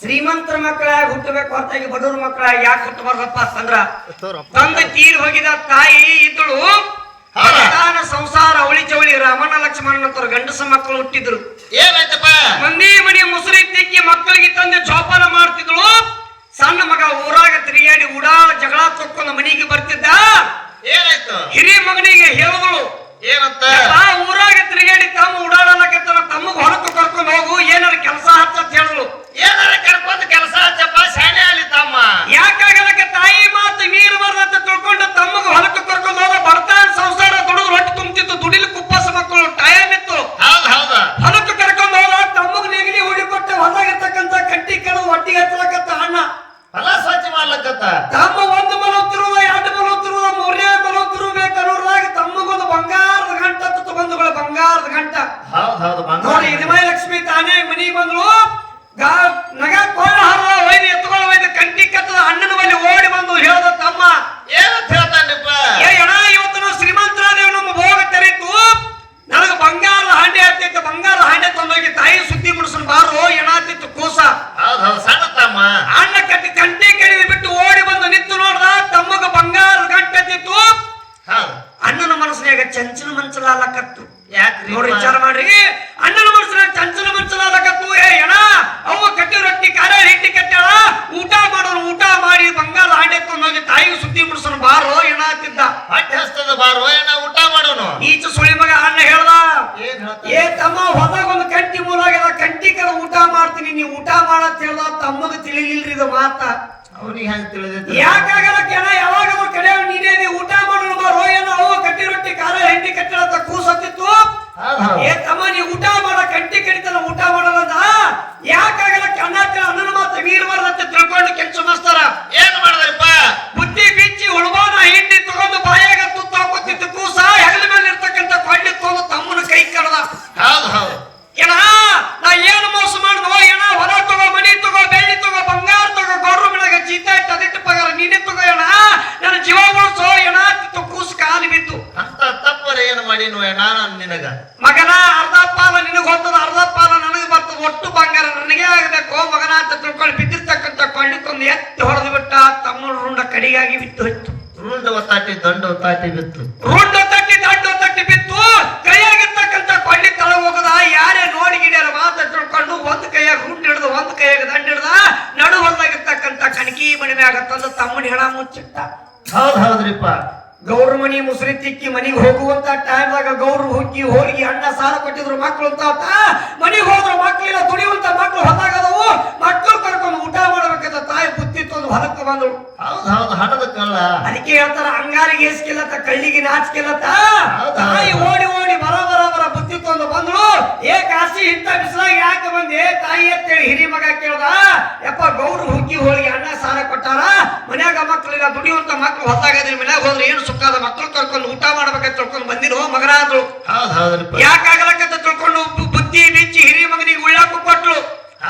ಶ್ರೀಮಂತರ ಮಕ್ಕಳಾಗಿ ಹುಟ್ಟಬೇಕು ಹೊರತಾಗಿ ಬಡವ್ರ ಮಕ್ಕಳಾಗಿ ಯಾಕೆ ಹುಟ್ಟಬಾರ್ದಪ್ಪ ಅಂತಂದ್ರ ತಂದೆ ತೀರ್ ಹೋಗಿದ ತಾಯಿ ಇದ್ದಳು ತಾನ ಸಂಸಾರ ಅವಳಿ ಚವಳಿ ರಾಮಣ್ಣ ಲಕ್ಷ್ಮಣ ಅಂತ ಗಂಡಸ ಮಕ್ಕಳು ಹುಟ್ಟಿದ್ರು. ಏನಾಯ್ತಪ್ಪ? ಮನೆ ಮುಸುರಿ ತಿಕ್ಕಿ ಮಕ್ಕಳಿಗೆ ತಂದೆ ಜೋಪಾನ ಮಾಡ್ತಿದ್ಳು. ಸಣ್ಣ ಮಗ ಊರಾಗ ತಿರುಗಾಡಿ ಉಡಾಳ ಜಗಳ ತೊಕ್ಕೊಂಡು ಮನೆಗೆ ಬರ್ತಿದ್ದ. ಏನಾಯ್ತು? ಹಿರಿಯ ಮಗನಿಗೆ ಹೇಳಿದಳು ಏನಂತ? ಊರಾಗ ತಿರುಗಾಡಿ ತಮ್ಮ ಉಡಾಡಲಕತ್ತಾನ, ತಮ್ಮಗ ಹೊರತು ಕರ್ಕೊಂಡು ಹೋಗು, ಏನಾರ ಕೆಲಸ ಹಚ್ಚತ್ ಹೇಳಿದ್ಳು. ಏನಾರ ಕರ್ಕೊಂಡು ಕೆಲಸ ಹಚ್ಚಪ್ಪ, ಶಾಣೆ ಅಲ್ಲಿ ತಮ್ಮ. ಯಾಕಾಗಲಕ್ಕೆ ತಾಯಿ ಮಾತು ಮೀರು ಬರ್ದಂತ ತಿಳ್ಕೊಂಡು ತಮ್ಮಗ ಹೊಲಕ್ಕೆ ಕರ್ಕೊಂಡು ಹೋದ. ಬಡತಾನ ಸಂಸಾರ ದುಡಿದು ರೊಟ್ಟಿ ತುಂಬ್ತಿತ್ತು, ದುಡಿಲಿಕ್ಕೆ ಉಪವಾಸ ಮಕ್ಕಳು ಟೈಮ್ ಇತ್ತು. ಹೌದಾ? ಹೊಲಕ್ಕೆ ಕರ್ಕೊಂಡು ಹೋದ. ತಮ್ಮಗ ನೆಗಡಿ ಹುಡಿಕೊಟ್ಟು ಹೊಲದಾಗಿರ್ತಕ್ಕಂಥ ಕಟ್ಟಿ ಕಳೆದು ಒಟ್ಟಿಗೆ ಹಚ್ಚಲಕತ್ತ ಅಣ್ಣ. ಹೊಲ ಸ್ವಚ್ಛ ಮಾಡ್ಲಕತ್ತ. ತಮ್ಮ ಒಂದು ಮಲೋತ್ತಿರುವ, ಎರಡು ಮಲೋತ್ತಿರುವ, ಮೂರನೇ ಮಲೋತ್ತಿರ್ಬೇಕನ್ನೋದ್ರಾಗ ತಮ್ಮಗೊಂದು ಬಂಗಾರದ ಗಂಟ ಬಂಧುಗಳು, ಬಂಗಾರದ ಗಂಟ. ಹೌದು ನೋಡಿ ಇದಮೈ ಲಕ್ಷ್ಮಿ ತಾನೇ ಮನೆಗೆ ಬಂದ್ರು. ನಗ ಕೊಳ್ಳ ಹಾರ ಒಯ್ದು ಎತ್ತುಗಳ ಒಯ್ದು ಕಂಟಿ ಕತ್ತದ ಅಣ್ಣನ ಬಳಿ ಓಡಿ ಬಂದು ಹೇಳ್ದ, ತಮ್ಮ ಏನಂತ ಹೇಳ್ತಾನಪ್ಪ? ಅಣ್ಣ ಇವತ್ತು ನಾವು ಶ್ರೀಮಂತರಾದೇವ್, ನಮ್ಮ ಭೋಗ ತೆರೀತು, ನನಗೆ ಬಂಗಾರದ ಹಾಂಡೆ ಆಗ್ತೈತೆ, ಬಂಗಾರದ ಹಾಂಡೆ ತಂದೋಗಿ ತಾಯಿ ಸುದ್ದಿ ಮುಡಿಸನ್ ಬಾರು ಏನಾಗ್ತಿತ್ತು ಕೂಸ. ಹೌದು ಸಣ್ಣ ತಮ್ಮ. ಅಣ್ಣ ಕಟ್ಟಿ ಕಂಟಿ ಕಡಿದು ಬಿಟ್ಟು ಓಡಿ ಬಂದು ನಿಂತು ನೋಡ್ದ, ತಮ್ಮಗ ಬಂಗಾರದ ಗಂಟೆತ್ತಿತ್ತು. ಅಣ್ಣನ ಮನಸ್ಸಿನಾಗ ಚಂಚಲ ಮಂಚಲಾಲಕತ್ತು. ಯಾಕ್ರಿ? ನೋಡಿ ವಿಚಾರ ಮಾಡ್ರಿ, ಅಣ್ಣನ ಮನಸ್ಸಿನಾಗ ಚಂಚಲ ಮಂಚಲಾಲಕತ್ತು. ಅಣ್ಣ ಅವ್ವ ಕಟ್ಟಿ ರೊಟ್ಟಿ ಖಾರ ಹಿಟ್ಟಿ ಕಟ್ಟಾಳ, ಊಟ ಮಾಡೋರು ಊಟ ಮಾಡಿ ಬಂಗಾರ ಹಾಂಡೆ ತಂದೋಗಿ ತಾಯಿಗೆ ಸುದ್ದಿ ಮುಡಿಸೋಣ ಬಾರೋ ಏನಾಗ್ತಿದ್ದ. ಹೊಟ್ಟೆ ಹಸ್ತದ ಬಾರೋ ಏನ ಊಟ ಮಾಡೋನು. ಈಚ ಸುಳಿ ಮಗ ಅಣ್ಣ ಹೇಳ್ದ, ಏನ್ ಹೇಳ್ತಾನ? ಏ ತಮ್ಮ ಹೊದಾಗ ಒಂದು ಕಂಟಿ ಮೂಲ ಆಗ್ಯದ, ಕಂಟಿ ಕಡೆ ಊಟ ಮಾಡ್ತೀನಿ, ನೀವು ಊಟ ಮಾಡತ್ ಹೇಳ್ದ. ತಮ್ಮಗ ತಿಳಿಲಿಲ್ರಿ ಇದು ಮಾತ. ಅವ್ನಿಗೆ ಹೆಂಗ್ ತಿಳಿದೈತಿ? ಯಾಕಾಗಲಕ್ಕೆ ಅಣ್ಣ ಯಾವಾಗ ಕಡೆ ನೀನೇ ಊಟ ಮಾಡೋಣ ಬಾರೋ ಏನೋ ಅವ ಕಟ್ಟಿ ರೊಟ್ಟಿ ಖಾರ ಹಿಂಡಿ ಕಟ್ಟಡ ಕೂಸತ್ತಿತ್ತು. ಏ ತಮ್ಮ ನೀ ಊಟ ಮಾಡ, ಕಂಟಿ ಕಡಿತನ ಊಟ ಮಾಡೋದ. ಯಾಕಾಗಲಕ್ಕೆ ಅಣ್ಣನ ಮಾತು ಮೀರ್ ಬರದಂತೆ ತಿಳ್ಕೊಂಡು ಕೆಂಚು ಮಸ್ತಾರ. ಏನ್ ಮಾಡಿದ್ರಪ್ಪ? ಬುದ್ಧಿ ಬಿಚ್ಚಿ ಉಳ್ಬಾನ ಹಿಂಡಿ ತಗೊಂಡು ಬಾಯಾಗ ತುತ್ತ ಹಾಕೋತಿತ್ತು ಕೂಸ. ಹೆಗಲ ಮೇಲೆ ಇರ್ತಕ್ಕಂಥ ಕೊಳ್ಳಿ ತಗೊಂಡು ತಮ್ಮನ ಕೈ ಕಡ್ದ. ಹೌದು ಏನ ನಾ ಏನು ಮೋಸ ಮಾಡಿದ್ವೋ ಏನ, ಹೊಲ ತಗೋ, ಮನಿ ತಗೋ, ಬೆಳ್ಳಿ ತಗೋ, ಬಂಗಾರ ತಗೋ, ಗೌರ್ಮೆಂಟ್ ಜೀತ ಇಟ್ಟು ಅದಿಟ್ಟು ಪಗಾರ ನೀನೇ ತಗೋ ಏನ, ನನ್ನ ಜೀವ ಉಳಿಸೋ ಏನಾಗ್ತಿತ್ತು. ಕೂಸು ಕಾಲು ಬಿದ್ದು. ಅಂತ ತಪ್ಪರ ಏನು ಮಾಡಿನೋ ನಾನು ನಿನಗ? ಮಗನ ಅರ್ಧ ಪಾಲ ನಿನಗೆ ಹೋಗ್ತದ, ಅರ್ಧ ಪಾಲ ನನಗೆ ಬರ್ತದ, ಒಟ್ಟು ಬಂಗಾರ ನನಗೆ ಆಗಬೇಕು ಮಗನ ಅಂತ ತಿಳ್ಕೊಂಡು ಬಿದ್ದಿರ್ತಕ್ಕಂಥ ಕೊಳ್ಳಿ ತಂದು ಎತ್ತಿ ಹೊಡೆದು ಬಿಟ್ಟ. ತಮ್ಮ ರುಂಡ ಕಡಿಗಾಗಿ ಬಿತ್ತು ಹೋಯ್ತು. ರುಂಡ ಒತ್ತಾಟಿ ದಂಡ ಒತ್ತಾಟಿ ಬಿತ್ತು. ರುಂಡ ತಟ್ಟಿ ದಂಡ ತಟ್ಟಿ ಬಿತ್ತು. ಕೈಯಾಗಿರ್ತಕ್ಕಂಥ ಕೊಳ್ಳಿ ತಳ ಹೋಗದ. ಯಾರೇ ನೋಡಿ ಗಿಡಿಯರ ಮಾತ ತಿಳ್ಕೊಂಡು ಒಂದ್ ಕೈಯಾಗ ರುಂಡ್ ಹಿಡ್ದು, ಒಂದ್ ಕೈಯಾಗ ದಂಡ ಹಿಡ್ದ, ನಡು ಹೊಲದಾಗಿರ್ತಕ್ಕಂಥ ಕಣಕಿ ಮಣಿ ಮ್ಯಾಗ ತಂದು ತಮ್ಮನ ಹೆಣ ಮುಚ್ಚಿಟ್ಟ. ಹೌದ್ರಿಪ್ಪ. ಗೌರ ಮನಿ ಮುಸುರಿ ತಿಕ್ಕಿ ಮನಿಗೆ ಹೋಗುವಂತ ಟೈಮ್ದಾಗ ಗೌರು ಹುಕ್ಕಿ ಹೋಳಿಗೆ ಅಣ್ಣ ಸಾಲ ಕೊಟ್ಟಿದ್ರು ಮಕ್ಕಳು ಅಂತ ಮನಿಗೆ ಹೋದ್ರು. ಮಕ್ಕಳಿಲ್ಲ, ದುಡಿಯುವಂತ ಮಕ್ಕಳು ಹೊತ್ತಾಗದವು. ಮಕ್ಕಳು ಕರ್ಕೊಂಡು ಊಟ ಮಾಡ್ಬೇಕಂತ ತಾಯಿ ಬುತ್ತಿ ತಂದು ಹೊಲಕ್ಕೆ ಬಂದಳು. ಹೌದು ಹಣದ ಕಳ್ಳ. ಅದಕ್ಕೆ ಹೇಳ್ತಾರ, ಅಂಗಾರಿಗೆ ಏಸ್ಕಿಲ್ಲತ್ತ ಕಳ್ಳಿಗೆ ನಾಚಿಕೆಲ್ಲತ್ತ. ತಾಯಿ ಓಡಿ ಓಡಿ ಬರ ಬುತ್ತಿ ತಂದು ಬಂದಳು. ಏ ಕಾಶಿ ಇಂತ ಬಿಸಿಲಾಗಿ ಯಾಕೆ ಬಂದೆ ತಾಯಿ ಅಂತೇಳಿ ಹಿರಿ ಮಗ ಕೇಳ್ದ. ಯಪ್ಪ ಗೌರು ಹುಕ್ಕಿ ಹೋಳಿಗೆ ಅಣ್ಣ ಸಾಲ ಕೊಟ್ಟಾರ, ಮನ್ಯಾಗ ಮಕ್ಕಳಿಲ್ಲ, ದುಡಿಯುವಂತ ಮಕ್ಕಳು ಹೊತ್ತಾಗದ್ರಿ, ಮನ್ಯಾಗ ಹೋದ್ರೆ ಏನು ಸುಖಾದ, ಮಕ್ಕಳು ಕರ್ಕೊಂಡು ಊಟ ಮಾಡ್ಬೇಕಂತ ತಿಳ್ಕೊಂಡು ಬಂದಿರೋ ಮಗನ ಅಂದ್ರು. ಯಾಕಾಗಲಕ್ಕಂತ ತಿಳ್ಕೊಂಡು ಬುದ್ಧಿ ಬಿಚ್ಚಿ ಹಿರಿಯ ಮಗನಿಗೆ ಉಳ್ಳಾಕು ಕೊಟ್ರು.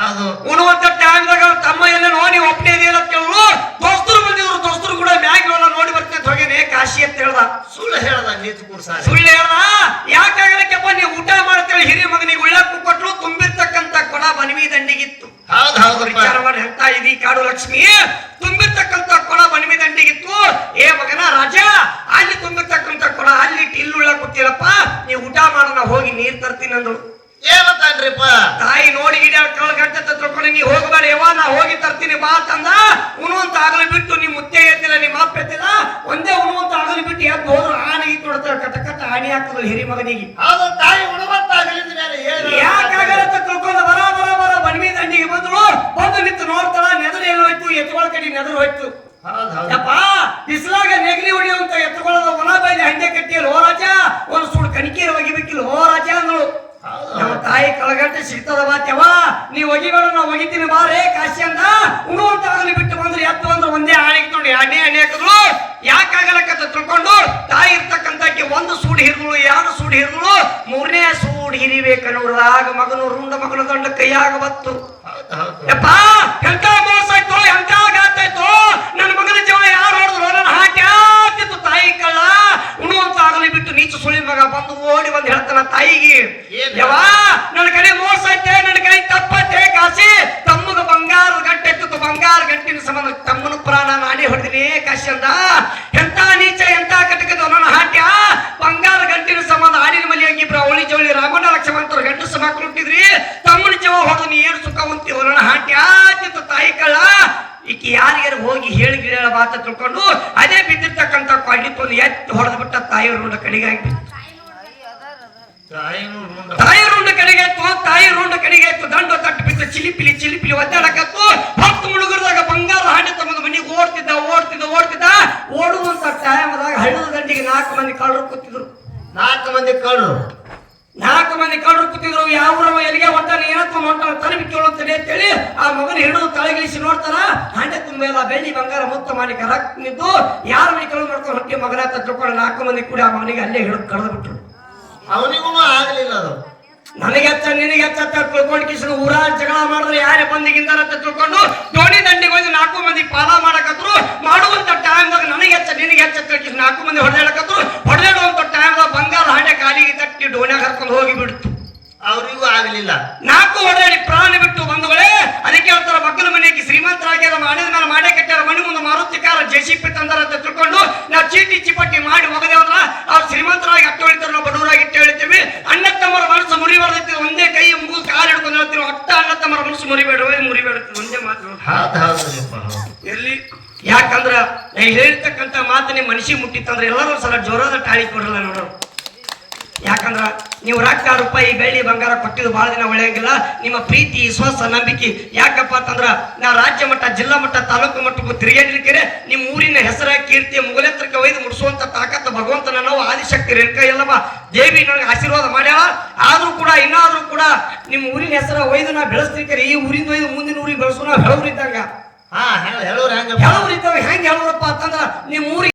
ಉಣುವಂತ ಟೈಮ್ದಾಗ ತಮ್ಮ ಎಲ್ಲ ನೋಡಿ ಒಪ್ಪನೇ ಅಂತ ಕೇಳಿದ್ರು. ದೋಸ್ತರು ಬಂದಿದ್ರು, ದೋಸ್ತರು ಕೂಡ ಮ್ಯಾಗಿಲ್ಲ ನೋಡಿ ಬರ್ತೇನೆ ಹೋಗೇನೆ ಕಾಶಿ ಅಂತ ಹೇಳ್ದ. ಸುಳ್ಳು ಹೇಳ್ದ, ನೀತಿ ಕೂರ್ಸ ಸುಳ್ಳು ಹೇಳ್ದ. ಯಾಕಾಗಲಕ್ಕೆಪ್ಪ ನೀವು ಊಟ ಮಾಡ್ತೇಳಿ ಹಿರಿಯ ಮಗನಿಗೆ ಉಳ್ಳಾಕು ಕೊಟ್ರು. ತುಂಬಿರ್ತಕ್ಕಂಥ ಕೊಡ ಬನಿಮಿ ದಂಡಿಗಿತ್ತು. ವಿಚಾರ ಮಾಡಿ ಹೇಳ್ತಾ ಇದೀ ಕಾಡು ಲಕ್ಷ್ಮಿ. ತುಂಬಿರ್ತಕ್ಕಂಥ ಕೊಡ ಬನಿಮಿ ದಂಡಿಗಿತ್ತು. ಏ ಮಗನ ರಾಜ, ಅಲ್ಲಿ ತುಂಬಿರ್ತಕ್ಕಂಥ ಕೊಡ ಅಲ್ಲಿ ಇಲ್ಲುಳ್ಳ ಕೂತಿರಪ್ಪ, ನೀವು ಊಟ ಮಾಡೋಣ, ಹೋಗಿ ನೀರ್ ತರ್ತೀನಿ ಅಂದಳು. ಏನಂತಾನ್ರಿಪ್ಪ? ತಾಯಿ ನೋಡಿ ಗಿಡ ಗಂಟೆ ತಿಳ್ಕೊಂಡು ನೀ ಹೋಗಬೇಡ ಯವ್ವ, ನಾ ಹೋಗಿ ತರ್ತೀನಿ ಬಾ ತಂದ. ಉಣುವಂತ ಆಗಲಿ ಬಿಟ್ಟು ನಿಮ್ ಮುತ್ತೆ ಎತ್ತಿಲ್ಲ, ನಿಮ್ಮ ಅಪ್ಪ ಎತ್ತಿಲ್ಲ, ಒಂದೇ ಉಣುವಂತ ಆಗಲಿ ಬಿಟ್ಟು ಎದ್ದು ಹೋದ್ರು ಆನೆಗೆ ಕೊಡ್ತಾಳೆ. ಕಟ ಆಣಿ ಹಾಕಿದ್ರು ಹಿರಿ ಮಗನಿಗೆ. ತಾಯಿ ಉಣುವಂತ ಆಗಲಿಂದ ಯಾಕಾಗಲ್ಲ ತಿಳ್ಕೊಂಡು ಬರ ಬನಿಮಿ ದಂಡಿಗೆ ಬಂದಳು. ಬಂದು ನಿಂತು ನೋಡ್ತಾಳ, ನೆದರು ಎಲ್ಲ ಹೋಯ್ತು, ಎತ್ತುಗಳ ಕಡೆ ನೆದರು ಹೋಯ್ತು. ಯಪ್ಪ ಬಿಸಿಲಾಗ ನೆಗಲಿ ಹೊಡಿಯುವಂತ ಎತ್ತುಗಳದ ಒಣ ಬೈಲಿ ಹಂಗೆ ಕಟ್ಟಿಯಲ್ಲ ಹೋ ರಾಜ, ಒಂದು ಸುಡು ಕಣಿಕೆಯಲ್ಲಿ ಒಗಿಬೇಕಿಲ್ಲ ಹೋ ರಾಜ ಅಂದಳು. ನಮ್ಮ ತಾಯಿ ಕಳಗಟ್ಟೆ ಸಿಗ್ತದ ಮಾತ್ಯವ, ನೀವ್ ಒಗಿಬೇಡ, ನಾವು ಒಗಿತೀನಿ ಬಾರೇ ಕಾಶಿ ಅಂದ. ಉಣುವಂತ ಆಗಲಿ ಬಿಟ್ಟು ಬಂದ್ರೆ ಎತ್ತು ಬಂದ್ರೆ ಒಂದೇ ಆಣೆ ನೋಡಿ ಅಣ್ಣೆ ಹಾಕಿದ್ರು. ಯಾಕಾಗಲಕ್ಕಂತ ತಿಳ್ಕೊಂಡು ತಾಯಿ ಇರ್ತಕ್ಕಂಥಕ್ಕೆ ಒಂದು ಸೂಡು ಹಿರಿದಳು, ಎರಡು ಸೂಡು ಹಿರಿದಳು, ಮೂರನೇ ಸೂಡು ಹಿರಿಬೇಕನ್ನೋದ್ರಾಗ ಮಗನು ರುಂಡ ಮಗನ ದಂಡ ಕೈಯಾಗ ಬತ್ತು. ಯಪ್ಪ ಎಂತ ಮೋಸ ಆಯ್ತು, ಎಂತ ಗಾತ ಆಯ್ತು, ನನ್ನ ಮಗನ ಜೀವ ಯಾರು ಹೊಡೆದ್ರು, ನನ್ನ ಹಾಕಿ ಆಗ್ತಿತ್ತು. ತಾಯಿ ಕಳ್ಳ ಉಣುವಂತ ಆಗಲಿ ಬಿಟ್ಟು ನೀಚು ಸುಳಿ ಮಗ ಬಂದು ಓಡಿ ಬಂದು ಹೇಳ್ತಾನ ತಾಯಿಗೆ, ಯವ್ವ ನನ್ನ ಕಡೆ ಮೋಸ ಐತೆ, ನನ್ನ ಕಡೆ ತಪ್ಪೈತೆ ಕಾಶಿ, ತಮ್ಮಗ ಬಂಗಾರ ಸಂಬಂಧ ತಮ್ಮನ ಪ್ರಾಣ ನಾನೇ ಹೊಡೆದಿನಿ ಕಾಶ್ಯಂದ. ಎಂತ ನೀಚ ಎಂತ ಕಟಕದ ನನ್ನ ಹಾಟ್ಯ ಬಂಗಾರ ಗಂಟಿನ ಸಂಬಂಧ ಆಡಿನ ಮಲಿ ಹಂಗಿಬ್ರು ಅವಳಿ ಜವಳಿ ರಾಮಣ್ಣ ಲಕ್ಷ್ಮಂತರು ಗಂಟು ಸಭಾ ಕೊಟ್ಟಿದ್ರಿ ತಮ್ಮನ ಜವ ಹೊಡೆದು ನೀ ಏನು ಸುಖ ಉಂತೀವ ನನ್ನ ಹಾಟ್ಯ ಚಿತ್ತ ತಾಯಿ ಕಳ್ಳ. ಈಕಿ ಯಾರಿಗಾರು ಹೋಗಿ ಹೇಳಿ ಗಿಡ ಬಾತ ತಿಳ್ಕೊಂಡು ಅದೇ ಬಿದ್ದಿರ್ತಕ್ಕಂಥ ಕ್ವಾಡಿತ್ತೊಂದು ಎತ್ತಿ ಹೊಡೆದು ಬಿಟ್ಟ ತಾಯಿಯವ್ರ ಕಡೆಗಾಗಿ ತಾಯಿ ರುಂಡ ಕಡೆಗೆ ತಾಯಿ ರುಂಡ ಕಡೆಗೆ ದಂಡ ತಟ್ಟು ಬಿತ್ತು ಚಿಲಿಪಿಲಿ ಒದ್ದಾಡಕತ್ತು. 10 ಮುಳುಗರದಾಗ ಬಂಗಾರ ಹಾಂಡೆ ತಗೊಂಡು ಮನೆಗೆ ಓಡ್ತಿದ್ದ ಓಡುವಂತ ಟೈಮ್ದಾಗ ಹಳ್ಳದ ದಂಡಿಗೆ 4 ಮಂದಿ ಕಳ್ಳರು ಕೂತಿದ್ರು. 4 ಮಂದಿ ಕಳ್ಳರು 4 ಮಂದಿ ಕಳ್ಳರು ಕೂತಿದ್ರು. ಯಾವ ಎಲ್ಲಿಗೆ ಹೊಂಟಾನೆ ಏನಂತ ಹೊಂಟಾನ ತನವಿ ಕೇಳುತ್ತದೆ ಅಂತೇಳಿ ಆ ಮಗನ ಹಿಡಿದು ತಳಗಿಳಿಸಿ ನೋಡ್ತಾರ. ಹಾಂಡೆ ತುಂಬ ಎಲ್ಲ ಬೆಳ್ಳಿ ಬಂಗಾರ ಮುತ್ತ ಮಾಡಿ ಕರಕ್ ನಿಂತು ಯಾರ ಮನೆ ಕಳ್ಳು ಮಾಡ್ಕೊಂಡು ಹೊಟ್ಟೆ ಮಗನ ಅಂತ ತಿಳ್ಕೊಂಡು 4 ಮಂದಿ ಕೂಡ ಆ ಮಗನಿಗೆ ಅಲ್ಲೇ ಹಿಡಿದು ಕಳೆದು ಬಿಟ್ರು. ಅವನಿಗೂ ಆಗಲಿಲ್ಲ ಅದು. ನನಗೆ ಹಚ್ಚ ನಿನಗೆ ಹಚ್ಚ ತಿಳ್ಕೊಂಡು ಕಿಶನ್ ಊರ ಜಗಳ ಮಾಡಿದ್ರೆ ಯಾರೇ ಬಂದಿಗಿಂದ ಅಂತ ತಿಳ್ಕೊಂಡು ದೋಣಿ ದಂಡಿಗೆ ಹೋಗಿ 4 ಮಂದಿ ಪಾಲ ಮಾಡಕತ್ರು. ಮಾಡುವಂತ ಟೈಮ್ದಾಗ ನನಗೆ ಹಚ್ಚ ನಿನಗೆ ಹಚ್ಚ ತಿಳ್ಕಿ 4 ಮಂದಿ ಹೊಡೆದಾಡಕತ್ರು. ಹೊಡೆದಾಡುವಂತ ಟೈಮ್ದಾಗ ಬಂಗಾರ ಹಾಂಡೆ ಕಾಲಿಗೆ ತಟ್ಟಿ ಡೋಣ್ಯಾಗ ಕರ್ಕೊಂಡು ಹೋಗಿ ಬಿಡ್ತು. ಅವ್ರಿಗೂ ಆಗಲಿಲ್ಲ. 4 ಹೊಡೆದಾಡಿ ಪ್ರಾಣ ಬಿಟ್ಟು ಬಂಧುಗಳೇ. ಅದಕ್ಕೆ ಹೇಳ್ತಾರ ಮಕ್ಕಳ ಮನೆಗೆ ಶ್ರೀಮಂತರಾಗ್ಯಾರ ಮಾಡಿದ ಮೇಲೆ ಮಾಡೇ ಕಟ್ಟಾರ ಮನೆ ಮುಂದೆ ಮಾರುತಿ ಕಾರ ಜೆಸಿಪಿ ತಂದಾರ ಅಂತ ತಿಳ್ಕೊಂಡು ನಾವು ಚೀಟಿ ಚಿಪಟ್ಟಿ ಮಾಡಿ ಹೋಗದೇವಂದ್ರ ಅವ್ರು ಶ್ರೀಮಂತರಾಗಿ ಅಟ್ಟು ಹೇಳ್ತಾರೆ, ನಾವು ಬಡವರಾಗಿ ಇಟ್ಟು ಹೇಳ್ತೀವಿ. ಅಣ್ಣ ತಮ್ಮರ ಮನಸ್ಸು ಮುರಿಬಾರ್ದೈತಿ. ಒಂದೇ ಕೈ ಮುಗಿದು ಕಾಲು ಹಿಡ್ಕೊಂಡು ಹೇಳ್ತೀವಿ. ಅಟ್ಟ ಅಣ್ಣ ತಮ್ಮರ ಮನಸ್ಸು ಮುರಿಬೇಡ ಒಂದೇ ಮಾತು ಇರ್ಲಿ. ಯಾಕಂದ್ರ ಹೇಳಿರ್ತಕ್ಕಂಥ ಮಾತು ನಿಮ್ಮ ಮನಸ್ಸಿಗೆ ಮುಟ್ಟಿತ್ತಂದ್ರೆ ಎಲ್ಲರೂ ಸಲ ಜೋರಾದ ಟಾಳಿ ಕೊಡಲ್ಲ ನೋಡೋರು. ಯಾಕಂದ್ರ ನೀವು ರೊಕ್ಕ ರೂಪಾಯಿ ಬೆಳ್ಳಿ ಬಂಗಾರ ಕೊಟ್ಟಿದ್ದು ಬಹಳ ದಿನ ಒಳ್ಳೆಯಂಗಿಲ್ಲ. ನಿಮ್ಮ ಪ್ರೀತಿ ವಿಶ್ವಾಸ ನಂಬಿಕೆ ಯಾಕಪ್ಪ ಅಂತಂದ್ರ ನಾವು ರಾಜ್ಯ ಮಟ್ಟ ಜಿಲ್ಲಾ ಮಟ್ಟ ತಾಲೂಕು ಮಟ್ಟಕ್ಕೂ ತಿರುಗಾಡಿರ್ತೀರಿ. ನಿಮ್ಮ ಊರಿನ ಹೆಸರ ಕೀರ್ತಿ ಮುಗಲೆತ್ತರಕ್ಕೆ ಒಯ್ದು ಮುಡಿಸುವಂತ ತಾಕತ್ತ ಭಗವಂತನ ನಾವು ಆದಿಶಕ್ತಿ ರೇಣುಕ ಎಲ್ಲವ ದೇವಿ ನನಗೆ ಆಶೀರ್ವಾದ ಮಾಡ್ಯಾಳ. ಆದ್ರೂ ಕೂಡ ಇನ್ನಾದ್ರೂ ಕೂಡ ನಿಮ್ಮ ಊರಿನ ಹೆಸರ ಒಯ್ದು ನಾವು ಬೆಳೆಸ್ತಿರ್ತೀರಿ. ಈ ಊರಿಂದ ಒಯ್ದು ಮುಂದಿನ ಊರಿಗೆ ಬೆಳೆಸೋ ನಾವು ಹೇಳೋರಿದ್ದಂಗ ಹೇಳೋರು ಹೆಂಗ ಹೇಳೋರಿದ್ದಾಗ ಹೆಂಗ್ ಹೇಳೋರಪ್ಪ ಅಂತಂದ್ರ ನಿಮ್ಮ ಊರಿಗೆ